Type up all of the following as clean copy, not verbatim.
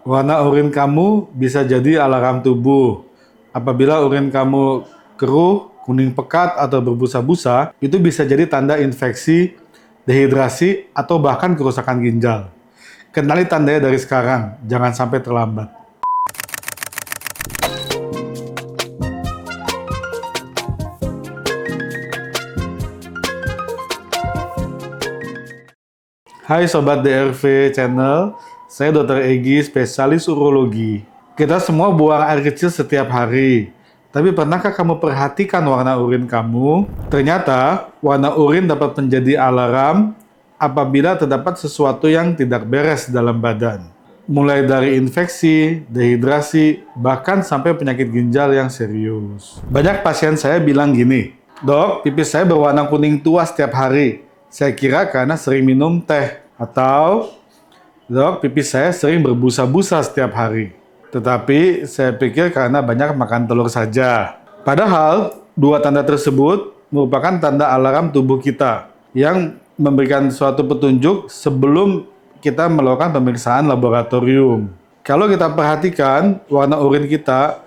Warna urin kamu bisa jadi alarm tubuh. Apabila urin kamu keruh, kuning pekat, atau berbusa-busa, itu bisa jadi tanda infeksi, dehidrasi, atau bahkan kerusakan ginjal. Kenali tandanya dari sekarang, jangan sampai terlambat. Hai Sobat DRV Channel, saya Dr. Egi, spesialis urologi. Kita semua buang air kecil setiap hari. Tapi pernahkah kamu perhatikan warna urin kamu? Ternyata, warna urin dapat menjadi alarm apabila terdapat sesuatu yang tidak beres dalam badan. Mulai dari infeksi, dehidrasi, bahkan sampai penyakit ginjal yang serius. Banyak pasien saya bilang gini, "Dok, pipis saya berwarna kuning tua setiap hari. Saya kira karena sering minum teh." Atau, "Dok, pipis saya sering berbusa-busa setiap hari. Tetapi saya pikir karena banyak makan telur saja." Padahal, dua tanda tersebut merupakan tanda alarm tubuh kita yang memberikan suatu petunjuk sebelum kita melakukan pemeriksaan laboratorium. Kalau kita perhatikan, warna urin kita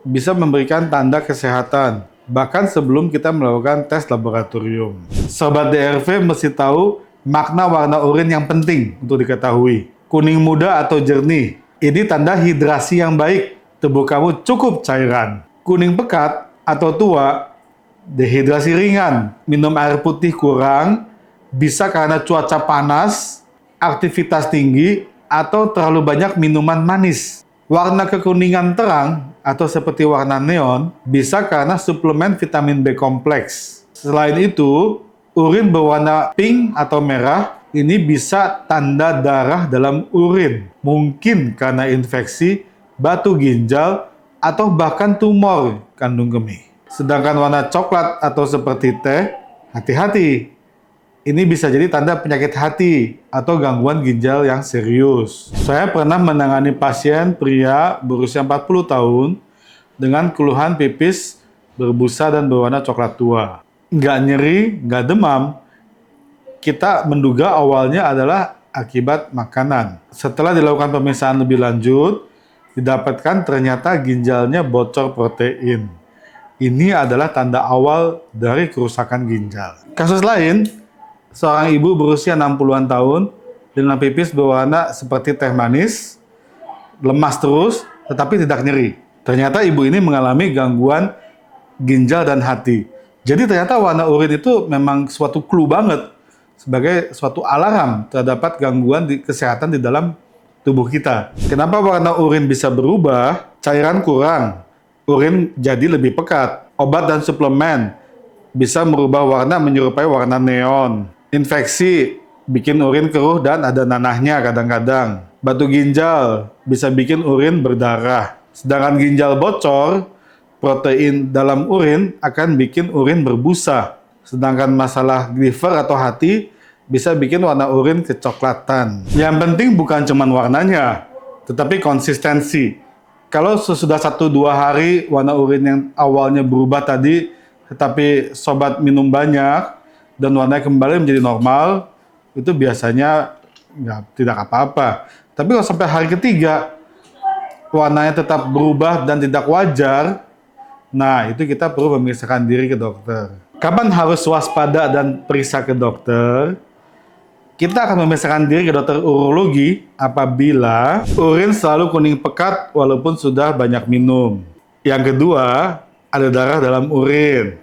bisa memberikan tanda kesehatan, bahkan sebelum kita melakukan tes laboratorium. Sobat DRV mesti tahu makna warna urin yang penting untuk diketahui. Kuning muda atau jernih, ini tanda hidrasi yang baik. Tubuh kamu cukup cairan. Kuning pekat atau tua, dehidrasi ringan. Minum air putih kurang, bisa karena cuaca panas, aktivitas tinggi, atau terlalu banyak minuman manis. Warna kekuningan terang atau seperti warna neon bisa karena suplemen vitamin B kompleks. Selain itu, urin berwarna pink atau merah ini bisa tanda darah dalam urin. Mungkin karena infeksi, batu ginjal, atau bahkan tumor kandung kemih. Sedangkan warna coklat atau seperti teh, hati-hati. Ini bisa jadi tanda penyakit hati atau gangguan ginjal yang serius. Saya pernah menangani pasien pria berusia 40 tahun dengan keluhan pipis berbusa dan berwarna coklat tua. Nggak nyeri, nggak demam. Kita menduga awalnya adalah akibat makanan. Setelah dilakukan pemeriksaan lebih lanjut, didapatkan ternyata ginjalnya bocor protein. Ini adalah tanda awal dari kerusakan ginjal. Kasus lain, seorang ibu berusia 60-an tahun dengan pipis berwarna seperti teh manis, lemas terus, tetapi tidak nyeri. Ternyata ibu ini mengalami gangguan ginjal dan hati. Jadi ternyata warna urin itu memang suatu clue banget sebagai suatu alarm terdapat gangguan di kesehatan di dalam tubuh kita. Kenapa warna urin bisa berubah? Cairan kurang, urin jadi lebih pekat. Obat dan suplemen bisa merubah warna menyerupai warna neon. Infeksi bikin urin keruh dan ada nanahnya kadang-kadang. Batu ginjal bisa bikin urin berdarah. Sedangkan ginjal bocor, protein dalam urin akan bikin urin berbusa. Sedangkan masalah liver atau hati bisa bikin warna urin kecoklatan. Yang penting bukan cuma warnanya, tetapi konsistensi. Kalau sesudah 1-2 hari warna urin yang awalnya berubah tadi, tetapi sobat minum banyak dan warnanya kembali menjadi normal, itu biasanya tidak apa-apa. Tapi kalau sampai hari ketiga, warnanya tetap berubah dan tidak wajar, nah itu kita perlu memeriksakan diri ke dokter. Kapan harus waspada dan periksa ke dokter? Kita akan memeriksakan diri ke dokter urologi apabila urin selalu kuning pekat walaupun sudah banyak minum. Yang kedua, ada darah dalam urin.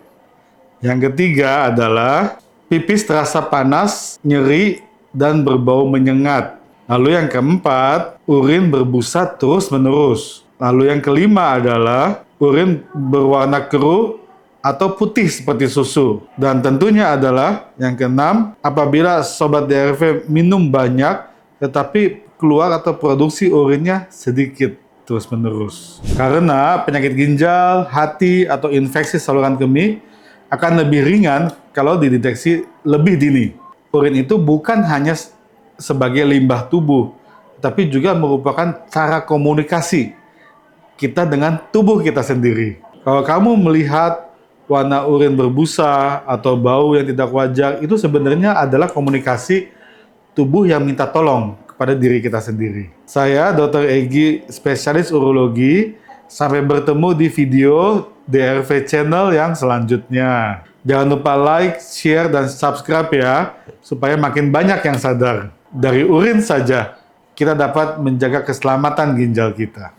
Yang ketiga adalah pipis terasa panas, nyeri, dan berbau menyengat. Lalu yang keempat, urin berbusa terus-menerus. Lalu yang kelima adalah urin berwarna keruh atau putih seperti susu. Dan tentunya adalah yang keenam, apabila sobat DRV minum banyak tetapi keluar atau produksi urinnya sedikit terus-menerus. Karena penyakit ginjal, hati, atau infeksi saluran kemih akan lebih ringan kalau dideteksi lebih dini. Urin itu bukan hanya sebagai limbah tubuh, tapi juga merupakan cara komunikasi kita dengan tubuh kita sendiri. Kalau kamu melihat warna urin berbusa atau bau yang tidak wajar, itu sebenarnya adalah komunikasi tubuh yang minta tolong kepada diri kita sendiri. Saya Dr. Egi, spesialis urologi. Sampai bertemu di video DRV Channel yang selanjutnya. Jangan lupa like, share, dan subscribe ya, supaya makin banyak yang sadar. Dari urin saja, kita dapat menjaga keselamatan ginjal kita.